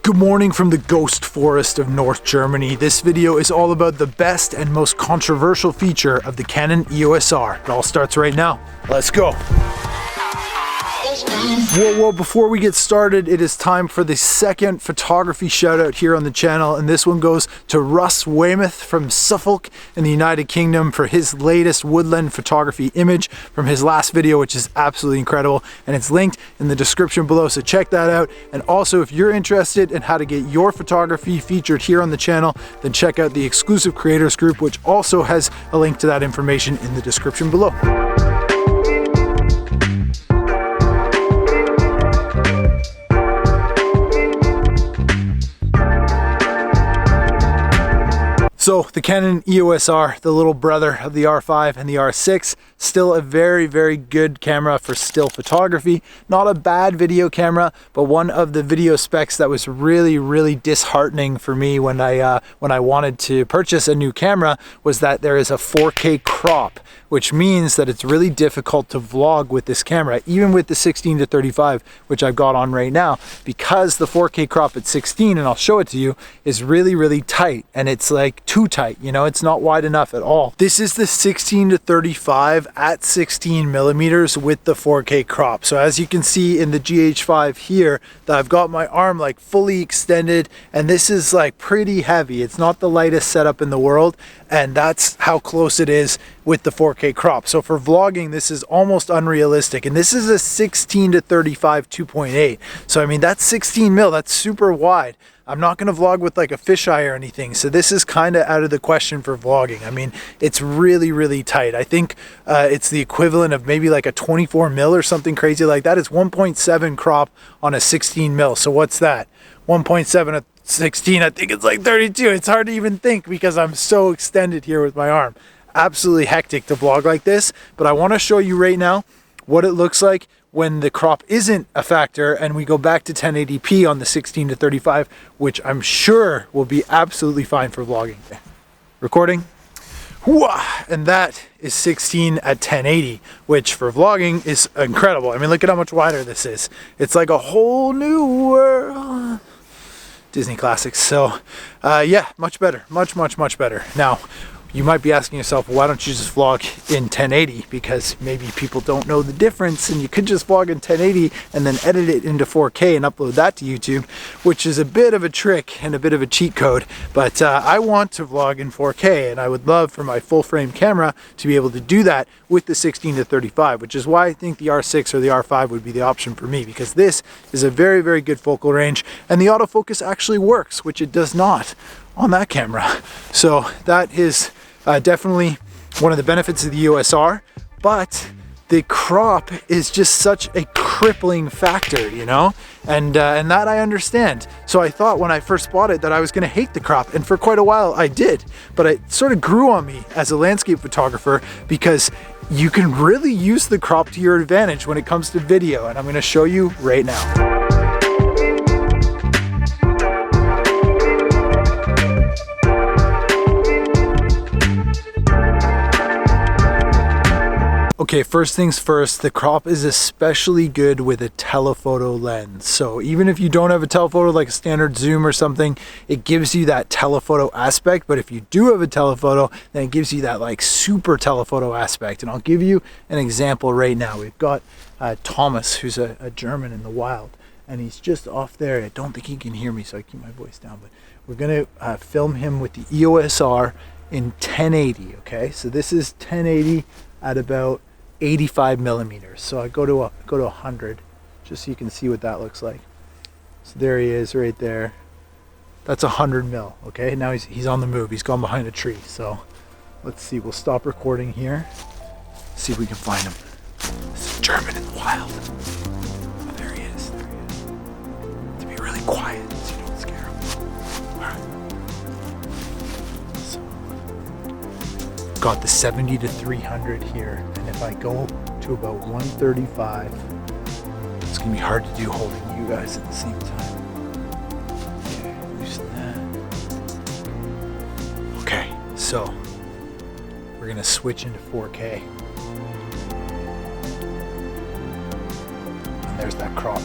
Good morning from the ghost forest of North Germany. This video is all about the best and most controversial feature of the Canon EOS R. It all starts right now. Let's go. Whoa, before we get started, it is time for the second photography shout out here on the channel, and this one goes to Russ Weymouth from Suffolk in the United Kingdom for his latest woodland photography image from his last video, which is absolutely incredible, and it's linked in the description below, so check that out. And also, if you're interested in how to get your photography featured here on the channel, then check out the exclusive creators group, which also has a link to that information in the description below. So the Canon EOS R, the little brother of the R5 and the R6, still a very, very good camera for still photography. Not a bad video camera, but one of the video specs that was really, really disheartening for me when I wanted to purchase a new camera was that there is a 4K crop, which means that it's really difficult to vlog with this camera, even with the 16-35, which I've got on right now, because the 4K crop at 16, and I'll show it to you, is really, really tight, and it's like too tight, you know, it's not wide enough at all. This is the 16-35 at 16 millimeters with the 4K crop. So as you can see in the GH5 here, that I've got my arm like fully extended, and this is like pretty heavy. It's not the lightest setup in the world, and that's how close it is with the 4K crop. So for vlogging, this is almost unrealistic, and this is a 16-35 2.8. So I mean, that's 16 mil, that's super wide. I'm not going to vlog with like a fisheye or anything, so this is kind of out of the question for vlogging. I mean, it's really, really tight. I think it's the equivalent of maybe like a 24 mil or something crazy like that. It's 1.7 crop on a 16 mil. So what's that? 1.7 at 16, I think it's like 32. It's hard to even think because I'm so extended here with my arm. Absolutely hectic to vlog like this, but I want to show you right now what it looks like when the crop isn't a factor and we go back to 1080p on the 16-35, which I'm sure will be absolutely fine for vlogging. Recording. And that is 16 at 1080, which for vlogging is incredible. I mean, look at how much wider this is. It's like a whole new world. Disney classics. So yeah, much better, much better. Now, you might be asking yourself, why don't you just vlog in 1080? Because maybe people don't know the difference, and you could just vlog in 1080 and then edit it into 4K and upload that to YouTube, which is a bit of a trick and a bit of a cheat code. But I want to vlog in 4K, and I would love for my full frame camera to be able to do that with the 16-35, which is why I think the R6 or the R5 would be the option for me, because this is a very, very good focal range, and the autofocus actually works, which it does not on that camera. So that is definitely one of the benefits of the EOS R, but the crop is just such a crippling factor, you know, and that I understand. So I thought when I first bought it that I was going to hate the crop, and for quite a while I did, but it sort of grew on me as a landscape photographer because you can really use the crop to your advantage when it comes to video, and I'm going to show you right now. Okay, first things first, the crop is especially good with a telephoto lens. So even if you don't have a telephoto like a standard zoom or something, it gives you that telephoto aspect. But if you do have a telephoto, then it gives you that like super telephoto aspect. And I'll give you an example right now. We've got Thomas, who's a German in the wild, and he's just off there. I don't think he can hear me, so I keep my voice down. But we're gonna film him with the EOS R in 1080, okay? So this is 1080 at about 85 millimeters. So I go to 100 just so you can see what that looks like. So there he is right there. That's 100 mil. Okay, now he's on the move. He's gone behind a tree. So let's see, we'll stop recording here, see if we can find him. This is German in the wild. Oh, there he is. To be really quiet so you don't scare him. All right. So got the 70-300 here, and if I go to about 135, it's gonna be hard to do holding you guys at the same time. Okay, loosen that. Okay, so we're gonna switch into 4K. And there's that crop.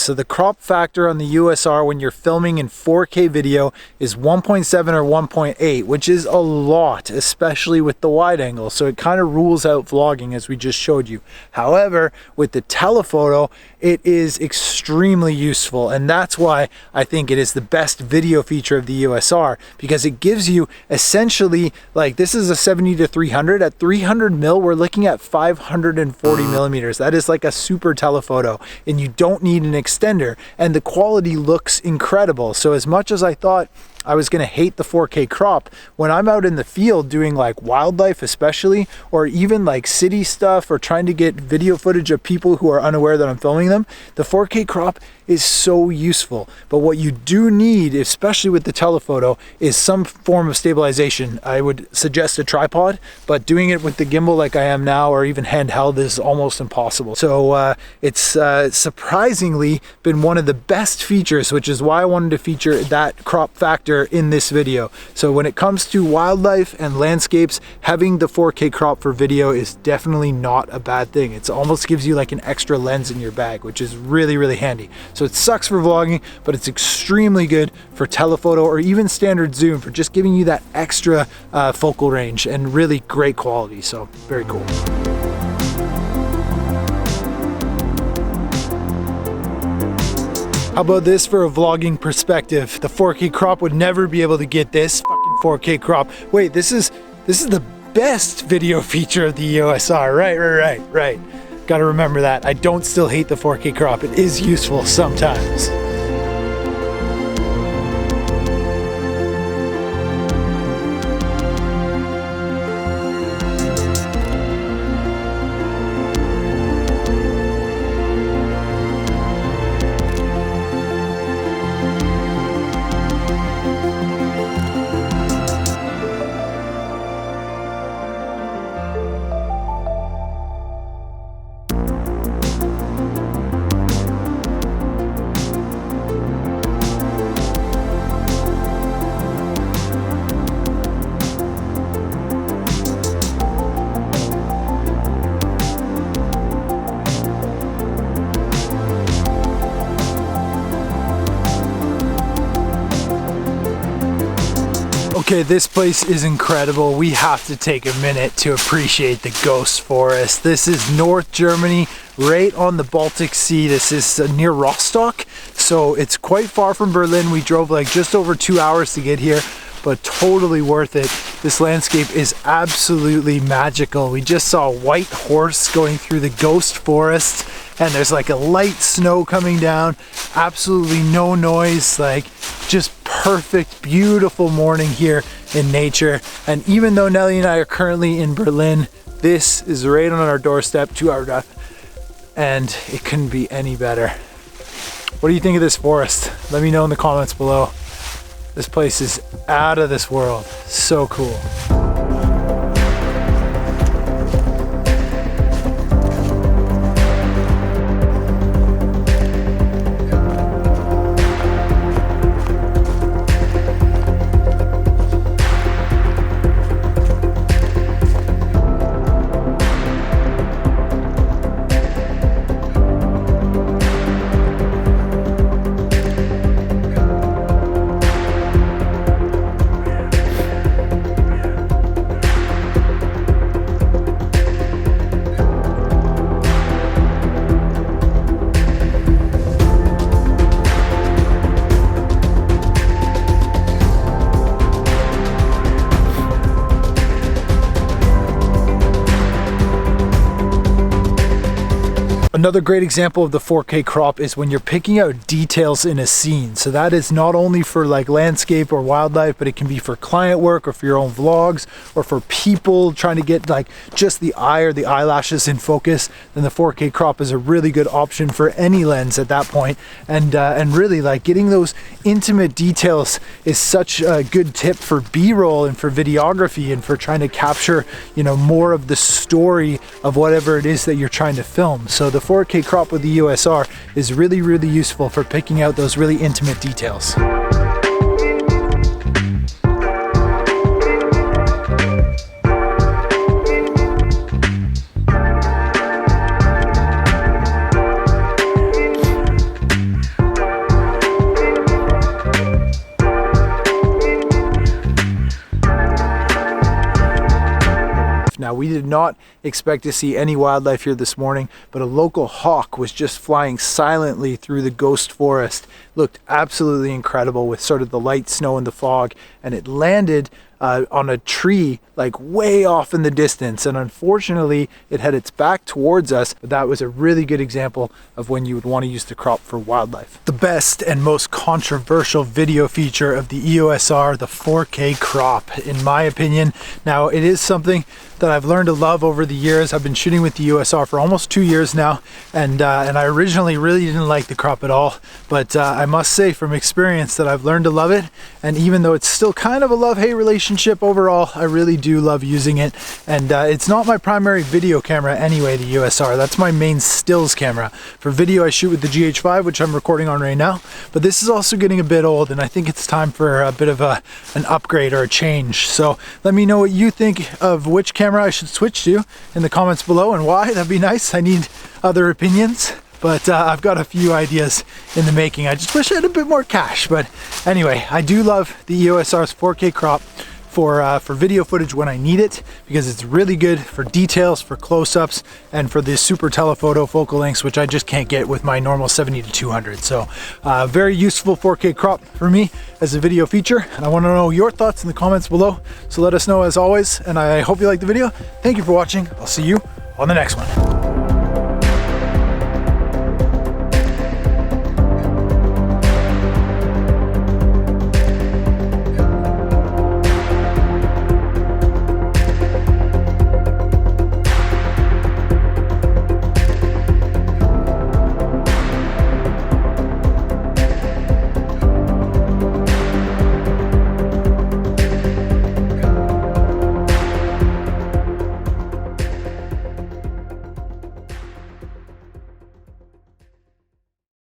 So the crop factor on the EOS R when you're filming in 4K video is 1.7 or 1.8, which is a lot, especially with the wide angle. So it kind of rules out vlogging, as we just showed you. However, with the telephoto, it is extremely useful, and that's why I think it is the best video feature of the EOS R, because it gives you essentially, like, this is a 70 to 300. At 300 mil, we're looking at 540 millimeters. That is like a super telephoto, and you don't need an extender, and the quality looks incredible. So as much as I thought I was gonna hate the 4K crop, when I'm out in the field doing like wildlife especially, or even like city stuff, or trying to get video footage of people who are unaware that I'm filming them, the 4K crop is so useful. But what you do need, especially with the telephoto, is some form of stabilization. I would suggest a tripod, but doing it with the gimbal like I am now, or even handheld, is almost impossible. So it's surprisingly been one of the best features, which is why I wanted to feature that crop factor in this video. So when it comes to wildlife and landscapes, having the 4K crop for video is definitely not a bad thing. It almost gives you like an extra lens in your bag, which is really, really handy. So it sucks for vlogging, but it's extremely good for telephoto or even standard zoom, for just giving you that extra focal range and really great quality. So very cool. How about this for a vlogging perspective? The 4K crop would never be able to get this fucking 4K crop. Wait, this is the best video feature of the EOS R. Right. Gotta remember that. I don't still hate the 4K crop. It is useful sometimes. Okay, this place is incredible. We have to take a minute to appreciate the ghost forest. This is North Germany, right on the Baltic Sea. This is near Rostock, so it's quite far from Berlin. We drove like just over 2 hours to get here, but totally worth it. This landscape is absolutely magical. We just saw a white horse going through the ghost forest, and there's like a light snow coming down, absolutely no noise, like just perfect, beautiful morning here in nature. And even though Nelly and I are currently in Berlin, this is right on our doorstep, 2 hour drive, and it couldn't be any better. What do you think of this forest? Let me know in the comments below. This place is out of this world. So cool. Another great example of the 4K crop is when you're picking out details in a scene. So that is not only for like landscape or wildlife, but it can be for client work or for your own vlogs or for people trying to get like just the eye or the eyelashes in focus. Then the 4K crop is a really good option for any lens at that point. And really like getting those intimate details is such a good tip for B-roll and for videography and for trying to capture, you know, more of the story of whatever it is that you're trying to film. So the 4K crop with the EOS R is really, really useful for picking out those really intimate details. wildlife. Now, we did not expect to see any wildlife here this morning, but a local hawk was just flying silently through the ghost forest. Looked absolutely incredible with sort of the light snow and the fog, and it landed on a tree like way off in the distance, and unfortunately it had its back towards us, but that was a really good example of when you would want to use the crop for wildlife. The best and most controversial video feature of the EOS R, the 4K crop, in my opinion. Now, it is something that I've learned to love over the years. I've been shooting with the EOS R for almost 2 years now, and I originally really didn't like the crop at all, but I must say from experience that I've learned to love it, and even though it's still kind of a love-hate relationship overall, I really do love using it. And it's not my primary video camera anyway, the EOS R. That's my main stills camera. For video, I shoot with the GH5, which I'm recording on right now, but this is also getting a bit old, and I think it's time for a bit of an upgrade or a change. So let me know what you think of which camera I should switch to in the comments below, and why. That'd be nice. I need other opinions, but I've got a few ideas in the making. I just wish I had a bit more cash, but anyway, I do love the EOS R's 4K crop for video footage when I need it, because it's really good for details, for close-ups, and for the super telephoto focal lengths, which I just can't get with my normal 70 to 200. So very useful 4K crop for me as a video feature, and I want to know your thoughts in the comments below. So let us know as always, and I hope you liked the video. Thank you for watching. I'll see you on the next one.